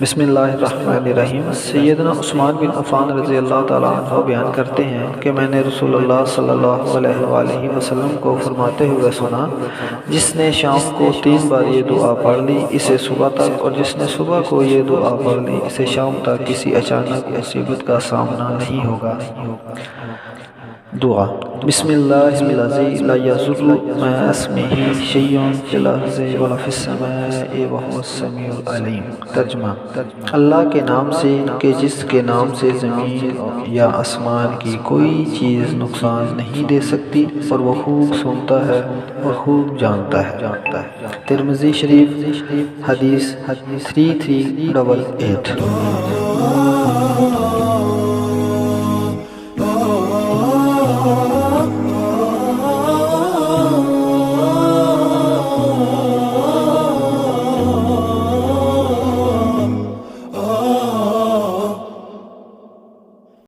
بسم اللہ الرحمن الرحیم۔ سیدنا عثمان بن عفان رضی اللہ تعالیٰ عنہ بیان کرتے ہیں کہ میں نے رسول اللہ صلی اللہ علیہ وآلہ وسلم کو فرماتے ہوئے سنا، جس نے شام کو 3 بار یہ دعا پڑھ لی اسے صبح تک، اور جس نے صبح کو یہ دعا پڑھ لی اسے شام تک کسی اچانک مصیبت کا سامنا نہیں ہوگا۔ دعا: بسم اللہ الذی لا یضر مع اسمہ شیء فی الارض ولا فی السماء وہو السمیع العلیم۔ ترجمہ: اللہ کے نام سے کہ جس کے نام سے زمین یا آسمان کی کوئی چیز نقصان نہیں دے سکتی، اور وہ خوب سنتا ہے اور خوب جانتا ہے۔ ترمذی شریف، حدیث 3388۔